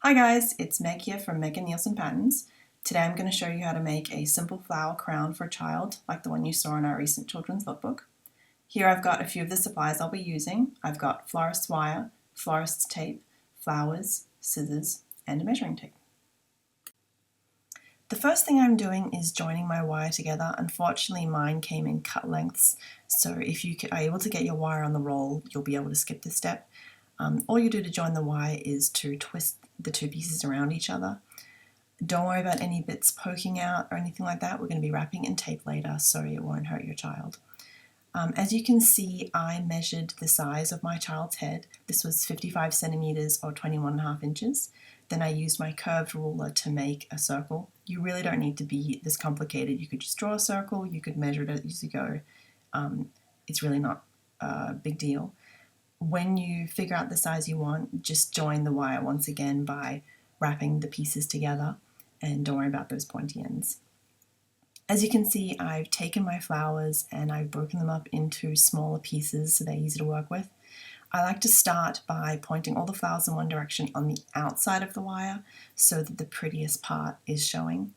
Hi guys, it's Meg here from Meg and Nielsen Patterns. Today I'm going to show you how to make a simple flower crown for a child like the one you saw in our recent children's lookbook. Here I've got a few of the supplies I'll be using. I've got florist's wire, florist's tape, flowers, scissors, and a measuring tape. The first thing I'm doing is joining my wire together. Unfortunately mine came in cut lengths, so if you are able to get your wire on the roll, you'll be able to skip this step. All you do to join the wire is to twist the two pieces around each other. Don't worry about any bits poking out or anything like that. We're going to be wrapping it in tape later, so it won't hurt your child. As you can see, I measured the size of my child's head. This was 55 centimeters or 21.5 inches. Then I used my curved ruler to make a circle. You really don't need to be this complicated. You could just draw a circle, you could measure it as you go. It's really not a big deal. When you figure out the size you want, just join the wire once again by wrapping the pieces together, and don't worry about those pointy ends. As you can see, I've taken my flowers and I've broken them up into smaller pieces so they're easy to work with. I like to start by pointing all the flowers in one direction on the outside of the wire so that the prettiest part is showing.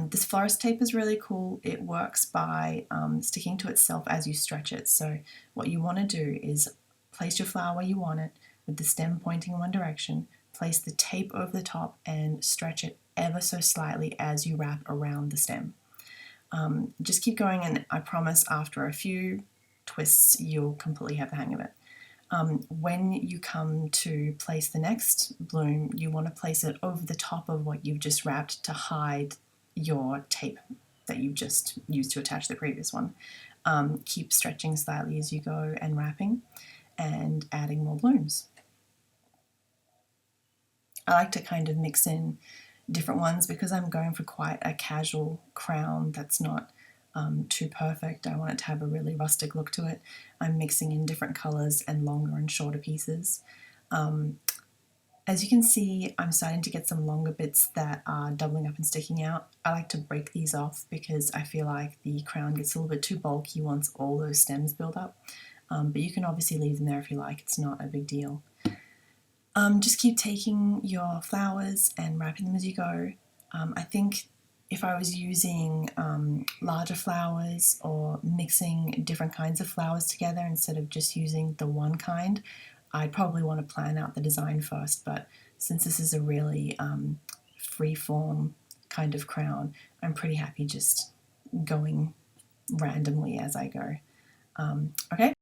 This florist tape is really cool. It works by sticking to itself as you stretch it. So what you want to do is place your flower where you want it with the stem pointing in one direction, place the tape over the top and stretch it ever so slightly as you wrap around the stem. Just keep going, and I promise after a few twists you'll completely have the hang of it. When you come to place the next bloom, you want to place it over the top of what you've just wrapped to hide your tape that you've just used to attach the previous one. Keep stretching slightly as you go and wrapping and adding more blooms. I like to kind of mix in different ones because I'm going for quite a casual crown that's not too perfect. I want it to have a really rustic look to it. I'm mixing in different colors and longer and shorter pieces. As you can see, I'm starting to get some longer bits that are doubling up and sticking out. I like to break these off because I feel like the crown gets a little bit too bulky once all those stems build up. But you can obviously leave them there if you like, it's not a big deal. Just keep taking your flowers and wrapping them as you go. I think if I was using larger flowers or mixing different kinds of flowers together instead of just using the one kind, I'd probably want to plan out the design first, but since this is a really free-form kind of crown, I'm pretty happy just going randomly as I go. Okay.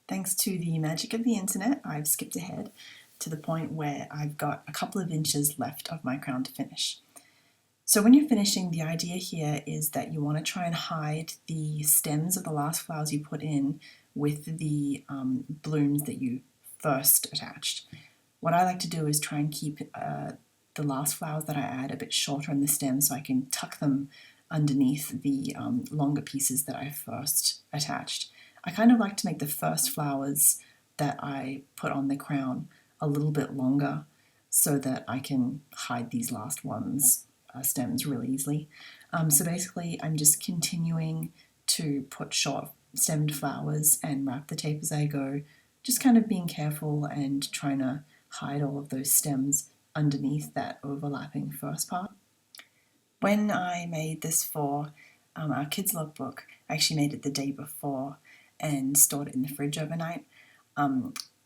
Thanks to the magic of the internet, I've skipped ahead to the point where I've got a couple of inches left of my crown to finish. So when you're finishing, the idea here is that you want to try and hide the stems of the last flowers you put in with the blooms that you first attached. What I like to do is try and keep the last flowers that I add a bit shorter in the stem so I can tuck them underneath the longer pieces that I first attached. I kind of like to make the first flowers that I put on the crown a little bit longer so that I can hide these last ones stems really easily. So basically I'm just continuing to put short stemmed flowers and wrap the tape as I go, just kind of being careful and trying to hide all of those stems underneath that overlapping first part. When I made this for our kids' lookbook, I actually made it the day before and stored it in the fridge overnight.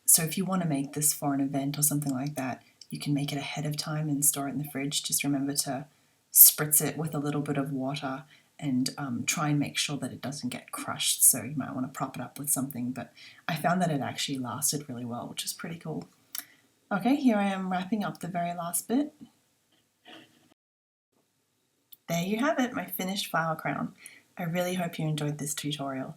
So if you want to make this for an event or something like that, you can make it ahead of time and store it in the fridge. Just remember to spritz it with a little bit of water and try and make sure that it doesn't get crushed. So you might want to prop it up with something, but I found that it actually lasted really well, which is pretty cool. Okay, here I am wrapping up the very last bit. There you have it, my finished flower crown. I really hope you enjoyed this tutorial.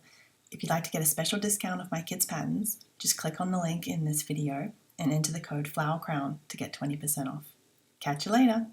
If you'd like to get a special discount of my kids' patterns, just click on the link in this video and enter the code FLOWERCROWN to get 20% off. Catch you later!